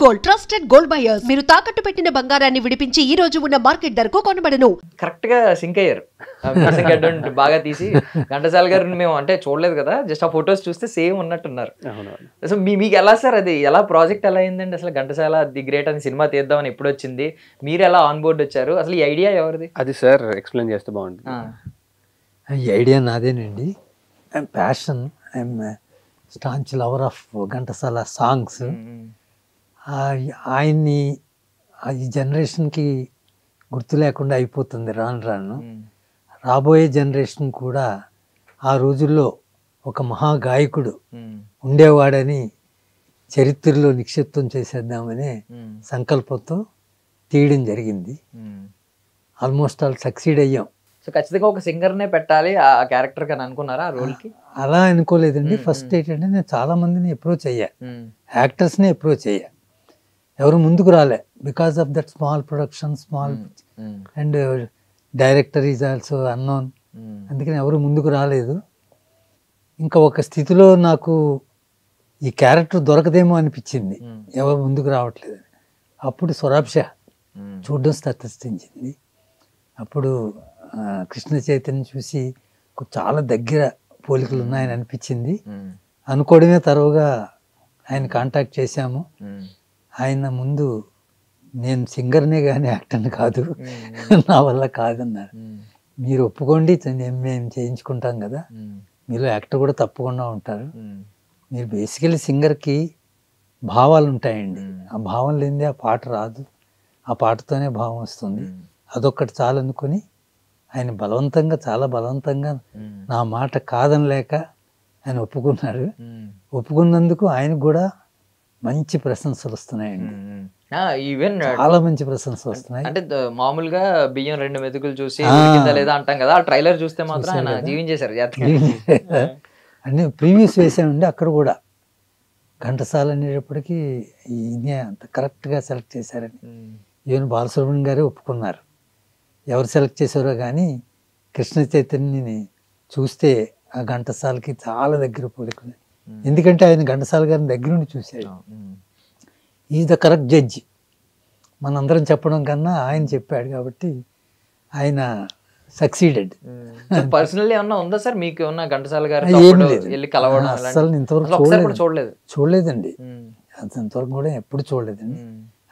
Gold trusted gold buyers. మీరు తాకట్టు పెట్టిన బంగారాన్ని విడిపించి ఈ రోజు ఉన్న మార్కెట్ ధరకు కొనబడను. కరెక్ట్ గా సింక్ అయ్యారు. బాగా తీసి ఘంటసాల గారిని మేము అంటే చూడలేదు కదా, జస్ట్ ఆ ఫొటోస్ చూస్తే సేమ్ ఉన్నట్టున్నారు. సో మీకు ఎలా సార్ అది ఎలా ప్రాజెక్ట్ ఎలా అయిందండి? అసలు ఘంటసాల ది గ్రేట్ అని సినిమా తీద్దామని ఎప్పుడు వచ్చింది? మీరు ఎలా ఆన్ బోర్డ్ వచ్చారు? అసలు ఈ ఐడియా ఎవరిది? అది సార్ ఎక్స్ప్లెయిన్ చేస్తే బాగుంటుంది. ఈ ఐడియా నాదేనండి. I'm passion, I'm staunch lover of Ghantasala songs. ఆయన్ని ఈ జనరేషన్కి గుర్తు లేకుండా అయిపోతుంది రాను రాను. రాబోయే జనరేషన్ కూడా ఆ రోజుల్లో ఒక మహాగాయకుడు ఉండేవాడని చరిత్రలో నిక్షిప్తం చేసేద్దామనే సంకల్పంతో తీయడం జరిగింది. ఆల్మోస్ట్ ఆల్ సక్సీడ్ అయ్యాం. సో ఖచ్చితంగా ఒక సింగర్నే పెట్టాలి ఆ క్యారెక్టర్ అని అనుకున్నారా ఆ రోల్కి? అలా అనుకోలేదండి. ఫస్ట్ ఏంటంటే నేను చాలా మందిని అప్రోచ్ అయ్యా, యాక్టర్స్ని అప్రోచ్ అయ్యా, ఎవరు ముందుకు రాలే. Because of that small production, small and director is also unknown. అందుకని ఎవరు ముందుకు రాలేదు. ఇంకా ఒక స్థితిలో నాకు ఈ క్యారెక్టర్ దొరకదేమో అనిపించింది, ఎవరు ముందుకు రావట్లేదు. అప్పుడు సొరాబ్ షా చూడడం తటస్థించింది. అప్పుడు కృష్ణ చైతన్య చూసి చాలా దగ్గర పోలికలు ఉన్నాయని అనిపించింది. అనుకోవడమే తరువుగా ఆయన కాంటాక్ట్ చేశాము. ఆయన ముందు నేను సింగర్నే కానీ యాక్టర్ని కాదు, నా వల్ల కాదన్నారు. మీరు ఒప్పుకోండి, మేము చేయించుకుంటాం కదా, మీలో యాక్టర్ కూడా తప్పకుండా ఉంటారు. మీరు బేసికలీ సింగర్కి భావాలు ఉంటాయండి, ఆ భావం లేనిదే ఆ పాట రాదు, ఆ పాటతోనే భావం వస్తుంది. అదొక్కటి చాలనుకుని ఆయన బలవంతంగా, చాలా బలవంతంగా నా మాట కాదనలేక ఆయన ఒప్పుకున్నారు. ఒప్పుకున్నందుకు ఆయనకు కూడా మంచి ప్రశంసలు వస్తున్నాయండి. ఈవెన్ చాలా మంచి ప్రశంసలు వస్తున్నాయి. అంటే మామూలుగా బియ్యం 2 మెతుకులు చూసి లేదా అంటాం కదా, ఆ ట్రైలర్ చూస్తే మాత్రం ఆయన జీవించేశారు. అన్ని ప్రీవియస్ వేసామండి. అక్కడ కూడా ఘంటసాల అనేటప్పటికీ ఈయన అంత కరెక్ట్గా సెలెక్ట్ చేశారని ఈవెన్ బాలసుబ్రహ్మణ్యం గారే ఒప్పుకున్నారు. ఎవరు సెలెక్ట్ చేశారో కానీ కృష్ణ చైతన్యని చూస్తే ఆ ఘంటసాలకి చాలా దగ్గర పోలికలు. ఎందుకంటే ఆయన ఘంటసాల గారిని దగ్గర నుండి చూశాడు. Is the correct judge. మనందరం చెప్పడం కన్నా ఆయన చెప్పాడు కాబట్టి ఆయన సక్సీడెడ్. పర్సనల్లీ ఏమన్నా ఉందా సార్ మీకు? ఏమన్నా ఘంటసాల గారు అసలు ఇంతవరకు చూడలేదండి. అంతవరకు కూడా ఎప్పుడు చూడలేదండి.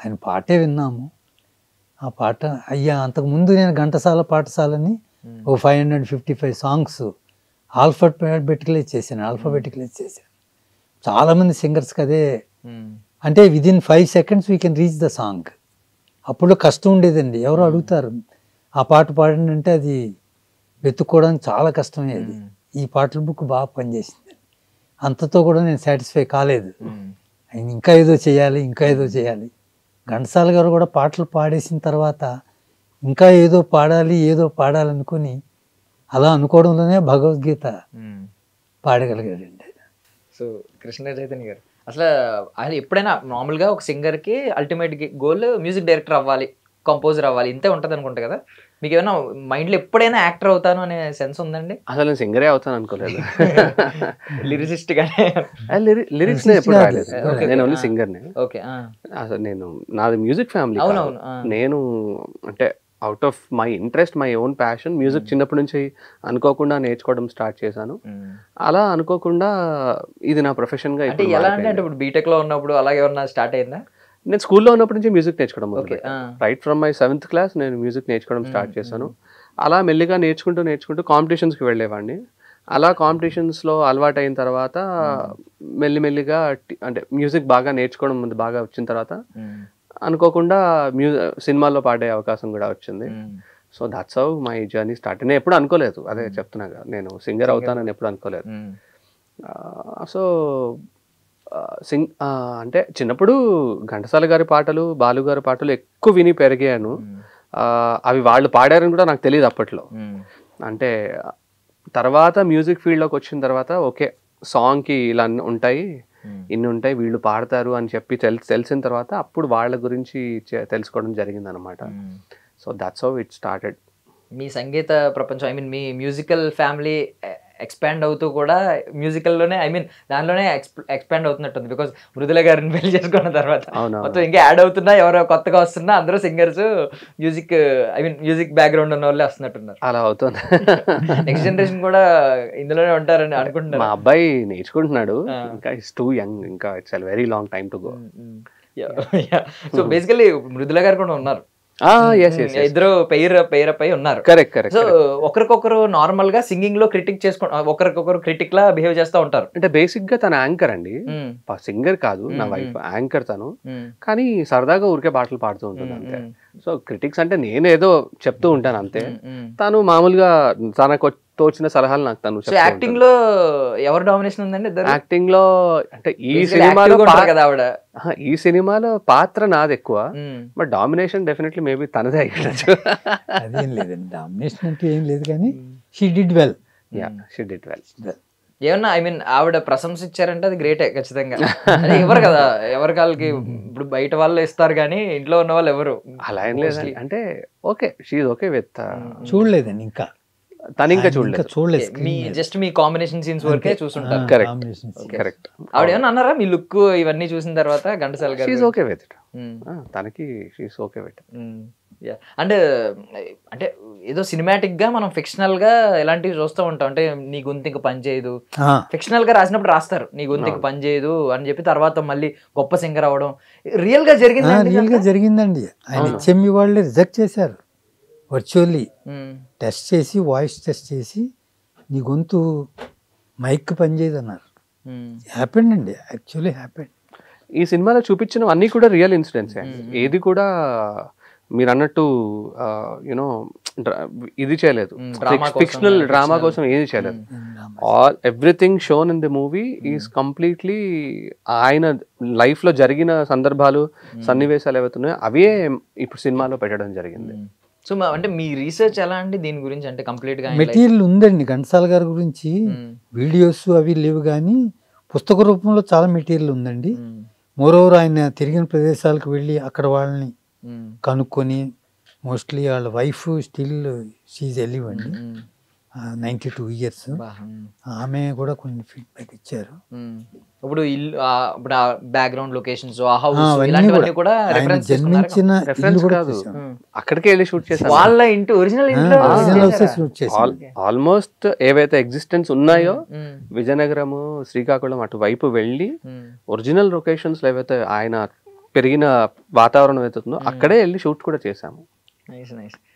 ఆయన పాటే విన్నాము. ఆ పాట అయ్యా అంతకుముందు నేను ఘంటసాల పాఠశాలని ఓ 555 సాంగ్స్ ఆల్ఫాబెటికలైజ్ చేశాను. చాలామంది సింగర్స్కి అదే, అంటే within 5 seconds we can reach the song. అప్పుడు కష్టం ఉండేదండి. ఎవరు అడుగుతారు ఆ పాట పాడండి అంటే అది వెతుక్కోవడానికి చాలా కష్టమయ్యేది. ఈ పాటల బుక్ బాగా పనిచేసింది. అంతతో కూడా నేను సాటిస్ఫై కాలేదు. ఆయన ఇంకా ఏదో చేయాలి. ఘంటసాల గారు కూడా పాటలు పాడేసిన తర్వాత ఇంకా ఏదో పాడాలనుకుని అలా అనుకోవడంలోనే భగవద్గీత పాడగలిగాడండి. సో కృష్ణ చైతన్య గారు అసలు ఆయన ఎప్పుడైనా మామూలుగా ఒక సింగర్కి అల్టిమేట్ గోల్ మ్యూజిక్ డైరెక్టర్ అవ్వాలి, కంపోజర్ అవ్వాలి, ఇంతే ఉంటుంది అనుకుంటా కదా. మీకు ఏమైనా మైండ్లో ఎప్పుడైనా యాక్టర్ అవుతాను అనే సెన్స్ ఉందండి? అసలు నేను సింగరే అవుతాను అనుకోలేదు. లిరిసిస్ట్ గానే లిరిక్స్ ఎప్పుడు రాలేదు. నేను ఓన్లీ సింగర్నే. ఓకే. అసలు నాది మ్యూజిక్ ఫ్యామిలీ. నేను అంటే out of my interest, my own passion music చిన్నప్పటి నుంచి అనుకోకుండా నేర్చుకోవడం స్టార్ట్ చేశాను. అలా అనుకోకుండా ఇది నా ప్రొఫెషన్గా. ఎలా అంటే ఇప్పుడు బీటెక్ లో ఉన్నప్పుడు అలాగే ఏమన్నా స్టార్ట్ అయిందా? నేను స్కూల్లో ఉన్నప్పటి నుంచి మ్యూజిక్ నేర్చుకోవడం right from my 7th class నేను మ్యూజిక్ నేర్చుకోవడం స్టార్ట్ చేశాను. అలా మెల్లిగా నేర్చుకుంటూ కాంపిటీషన్స్కి వెళ్ళేవాడిని. అలా కాంపిటీషన్స్లో అలవాటు అయిన తర్వాత మెల్లిమెల్లిగా అంటే మ్యూజిక్ బాగా నేర్చుకోవడం బాగా వచ్చిన తర్వాత అనుకోకుండా సినిమాల్లో పాడే అవకాశం కూడా వచ్చింది. So that's how my journey start. నేను ఎప్పుడు అనుకోలేదు, అదే చెప్తున్నా కదా, నేను సింగర్ అవుతానని ఎప్పుడు అనుకోలేదు. సో అంటే చిన్నప్పుడు ఘంటసాల గారి పాటలు, బాలు గారి పాటలు ఎక్కువ విని పెరిగాను. అవి వాళ్ళు పాడారని కూడా నాకు తెలియదు అప్పట్లో. అంటే తర్వాత మ్యూజిక్ ఫీల్డ్లోకి వచ్చిన తర్వాత ఓకే సాంగ్కి ఇలా ఇన్ని ఉంటాయి వీళ్ళు పాడతారు అని చెప్పి తెలిసిన తర్వాత అప్పుడు వాళ్ళ గురించి తెలుసుకోవడం జరిగింది అనమాట. So that's how it started. మీ సంగీత ప్రపంచం, ఐ మీన్ మీ మ్యూజికల్ ఫ్యామిలీ ఎక్స్పాండ్ అవుతూ కూడా మ్యూజికల్లోనే ఐ మీన్ దానిలోనే ఎక్స్పాండ్ అవుతున్నట్టుంది. బికాస్ మృదుల గారిని పెళ్లి చేసుకున్న తర్వాత మొత్తం ఇంకా యాడ్ అవుతున్నా, ఎవరో కొత్తగా వస్తున్నా అందరూ singers music I mean music background ఉన్న వాళ్ళే వస్తున్నట్టున్నారు. అలా అవుతుంది. నెక్స్ట్ జనరేషన్ కూడా ఇందులోనే ఉంటారని అనుకుంటున్నారు. మా అబ్బాయి నేర్చుకుంటున్నాడు, ఇంకా ఇట్స్ టూ యంగ్, ఇంకా it's a very long time to go. So basically Mrudula garu కూడా ఉన్నారు, ఇద్దరు పెయిర్ అప్ అయి ఉన్నారు. Correct correct. సో ఒకరికొకరు నార్మల్ గా సింగింగ్ లో క్రిటిక్ ఒకరికొకరు క్రిటిక్ లా బిహేవ్ చేస్తూ ఉంటారు. అంటే బేసిక్ గా తన యాంకర్ అండి, సింగర్ కాదు, నా వైఫ్ యాంకర్ తను, కానీ సరదాగా ఊరికే పాటలు పాడుతూ ఉంటుంది అంతే. సో క్రిటిక్స్ అంటే నేను ఏదో చెప్తూ ఉంటాను అంతే, తను మామూలుగా తనకు తోచిన సలహాలు నాకు తను. యాక్టింగ్ లో ఎవరు డామినేషన్ ఉందండి? యాక్టింగ్ లో అంటే ఈ సినిమాలో పాత్ర నాది ఎక్కువ, బట్ డామినేషన్ డెఫినెట్లీ మేబీ తనదే అయ్యొచ్చు. అదేం లేదండి, డామినేషన్ అంటే ఏం లేదు, కానీ she did well. She did well. ఏమన్నా ఐ మీన్ ఆవిడ ప్రశంస ఇచ్చారంటే అది గ్రేటే ఖచ్చితంగా. అదే ఎవరు కదా, ఎవరి కాళ్ళకి ఇప్పుడు బయట వాళ్ళు ఇస్తారు కానీ ఇంట్లో ఉన్న వాళ్ళు ఎవరు అలా ఏం లేదు. అంటే okay, she is okay with. చూడలేదండి ఇంకా, తను ఇంకా చూడలేదు. మీ జస్ట్ మీ కాంబినేషన్ సీన్స్ వరకే చూసుంటారు. కరెక్ట్. ఆవిడ ఏమన్నా అన్నారా మీ లుక్ ఇవన్నీ చూసిన తర్వాత Ghantasala garu? She's okay with it. తనకి షీఈ్ ఓకే విత్ ఇట్. అంటే అంటే ఏదో సినిమాటిక్ గా మనం ఫిక్షనల్ గా ఎలాంటివి చూస్తూ ఉంటాం. అంటే నీ గొంతు ఇంకా పని చేయదు, ఫిక్షనల్ గా రాసినప్పుడు రాస్తారు నీ గొంతు ఇంకా పని చేయదు అని చెప్పి, తర్వాత మళ్ళీ గొప్ప సింగర్ అవడం రియల్ గా జరిగిందండి. ఆయన హెచ్ఎంఈ వాళ్ళే రిజెక్ట్ చేశారు వర్చువల్లీ, టెస్ట్ చేసి వాయిస్ టెస్ట్ చేసి నీ గొంతు మైక్ పనిచేయదు అన్నారు. హ్యాపెండ్ అండి, యాక్చువల్లీ హ్యాపెండ్. ఈ సినిమాలో చూపించిన అన్ని కూడా రియల్ ఇన్సిడెంట్స్. ఏది కూడా మీరు అన్నట్టు యునో ఇది చేయలేదు, ఫిక్షనల్ డ్రామా కోసం ఏది చేయలేదు. Everything shown in the movie is completely ఆయన లైఫ్ లో జరిగిన సందర్భాలు, సన్నివేశాలు ఏవైతున్నాయో అవే ఇప్పుడు సినిమాలో పెట్టడం జరిగింది. సో అంటే మీ రీసెర్చ్ ఎలా అండి దీని గురించి? అంటే కంప్లీట్ గా మెటీరియల్ ఉందండి ఘంటసాల గారి గురించి, వీడియోస్ అవి లేవు కానీ పుస్తక రూపంలో చాలా మెటీరియల్ ఉందండి. మోరోవర్ ఆయన తిరిగిన ప్రదేశాలకు వెళ్ళి అక్కడ వాళ్ళని కనుక్కొని, మోస్ట్లీ వాళ్ళ వైఫ్ స్టిల్ షీఈ్ ఎలివ్ అండి, 92 years. ఆమె కూడా కొన్ని ఫీడ్బ్యాక్ ఇచ్చారు. ఇప్పుడు ఇల్లు, ఇప్పుడు బ్యాక్గ్రౌండ్ లొకేషన్స్, ఆ హౌస్, ఇలాంటివన్నీ కూడా జన్మించిన ఇల్లు కూడా అక్కడికే వెళ్ళి షూట్ చేశారు. వాళ్ళ ఇంటి ఒరిజినల్ ఇంట్లో షూట్ చేశారు. ఆల్మోస్ట్ ఏవైతే ఎగ్జిస్టెన్స్ ఉన్నాయో విజయనగరము, శ్రీకాకుళం అటువైపు వెళ్ళి ఒరిజినల్ లొకేషన్స్ లో ఏవైతే ఆయన పెరిగిన వాతావరణం ఏదైతుందో అక్కడే వెళ్ళి షూట్ కూడా చేశాము.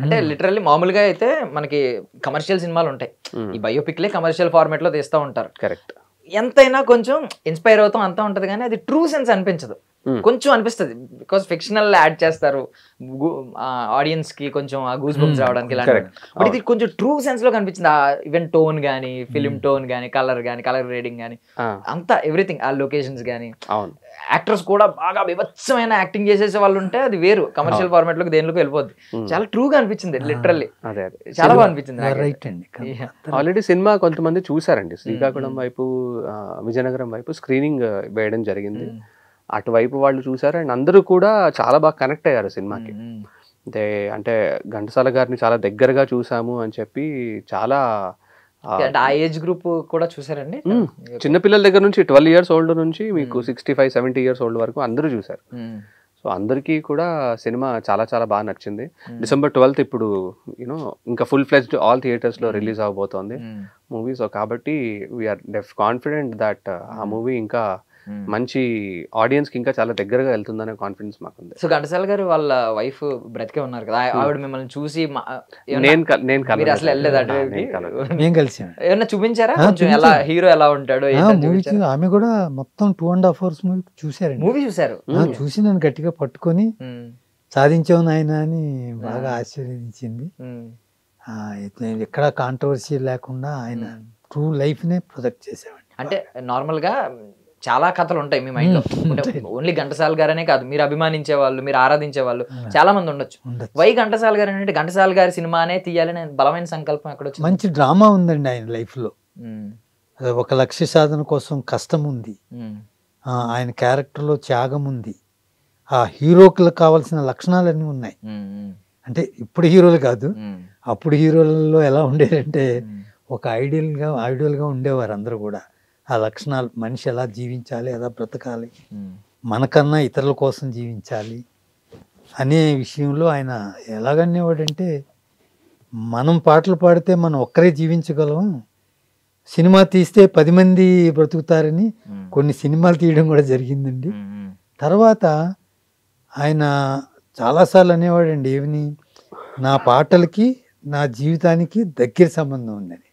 అంటే లిటరల్లీ మామూలుగా అయితే మనకి కమర్షియల్ సినిమాలు ఉంటాయి, ఈ బయోపిక్లే కమర్షియల్ ఫార్మాట్ లో తీస్తూ ఉంటారు. కరెక్ట్. ఎంతైనా కొంచెం ఇన్స్పైర్ అవుతాం అంతా ఉంటది, కానీ అది ట్రూ సెన్స్ అనిపించదు. కొంచెం అనిపిస్తుంది బికాస్ ఫిక్షనల్ యాడ్ చేస్తారు ఆడియన్స్ కి కొంచెం ఆ గూస్ బంప్స్ రావడానికి. బట్ ఇది కొంచెం ట్రూ సెన్స్ లో కనిపించింది. ఆ ఈవెన్ టోన్ గానీ, ఫిలిం టోన్ గానీ, కలర్ గ్రేడింగ్ గానీ, అంతా ఎవ్రీథింగ్, ఆ లొకేషన్స్ గానీ, యాక్టర్స్ కూడా బాగా విభత్సమైన యాక్టింగ్ చేసేసే వాళ్ళు ఉంటే అది వేరు, కమర్షియల్ ఫార్మాట్ లోకి దేనిలోకి వెళ్ళిపోద్ది. చాలా ట్రూగా అనిపించింది, లిటరల్లీ చాలా బాగా అనిపించింది. ఆల్రెడీ సినిమా కొంతమంది చూసారండి, శ్రీకాకుళం వైపు, విజయనగరం వైపు స్క్రీనింగ్ వేయడం జరిగింది. అటువైపు వాళ్ళు చూసారు అండ్ అందరూ కూడా చాలా బాగా కనెక్ట్ అయ్యారు సినిమాకి. అంటే ఘంటసాల గారిని చాలా దగ్గరగా చూసాము అని చెప్పి చాలా. ఆ ఏజ్ గ్రూప్ కూడా చూసారండి, చిన్నపిల్లల దగ్గర నుంచి 12 years old నుంచి మీకు 65-70 years old వరకు అందరూ చూసారు. సో అందరికీ కూడా సినిమా చాలా చాలా బాగా నచ్చింది. December 12th ఇప్పుడు యూనో ఇంకా ఫుల్ ఫ్లెజ్డ్ ఆల్ థియేటర్స్ లో రిలీజ్ అవబోతోంది మూవీ. సో కాబట్టి వీఆర్ కాన్ఫిడెంట్ దట్ ఆ మూవీ ఇంకా మంచి ఆడియన్స్ కి ఇంకా చాలా దగ్గరగా వెళ్తుందనే కాన్ఫిడెన్స్ మాకుంది. సో ఘంటసాల గారు వాళ్ళ వైఫ్ బ్రతికే ఉన్నారు కదా, ఆవిడ మిమ్మల్ని చూసి ఏమన్నా చూపించారా కొంచెం, ఎలా హీరో ఎలా ఉంటాడో? ఆమె కూడా మొత్తం 2.5 hours మూవీ చూసారు. మూవీ చూసారు, చూసి నన్ను గట్టిగా పట్టుకొని సాధించావు నాయన అని బాగా ఆశీర్వదించింది. ఎక్కడ కాంట్రవర్సీ లేకుండా ఆయన ట్రూ లైఫ్ నే ప్రొజెక్ట్ చేసేవాడు. అంటే నార్మల్ గా చాలా కథలు ఉంటాయి మీ మైండ్ లో, ఓన్లీ ఘంటసాల గారనే కాదు, మీరు అభిమానించే వాళ్ళు, మీరు ఆరాధించే వాళ్ళు చాలా మంది ఉండొచ్చు. వై ఘంటసాల గారు అంటే ఘంటసాల గారి సినిమానే తీయాలని బలమైన సంకల్పం ఎక్కడ వచ్చింది? మంచి డ్రామా ఉందండి ఆయన లైఫ్ లో, ఒక లక్ష్య సాధన కోసం కష్టం ఉంది, ఆయన క్యారెక్టర్ లో త్యాగం ఉంది, ఆ హీరోకి కావాల్సిన లక్షణాలన్నీ ఉన్నాయి. అంటే ఇప్పుడు హీరోలు కాదు, అప్పుడు హీరోలలో ఎలా ఉండేదంటే ఒక ఐడియల్గా ఉండేవారు అందరూ కూడా. ఆ లక్షణాలు, మనిషి ఎలా జీవించాలి, ఎలా బ్రతకాలి, మనకన్నా ఇతరుల కోసం జీవించాలి అనే విషయంలో ఆయన ఎలాగనేవాడంటే, మనం పాటలు పాడితే మనం ఒక్కరే జీవించగలం, సినిమా తీస్తే 10 మంది బ్రతుకుతారని కొన్ని సినిమాలు తీయడం కూడా జరిగిందండి. తర్వాత ఆయన చాలాసార్లు అనేవాడండి, ఏమని, నా పాటలకి నా జీవితానికి దగ్గర సంబంధం ఉందని.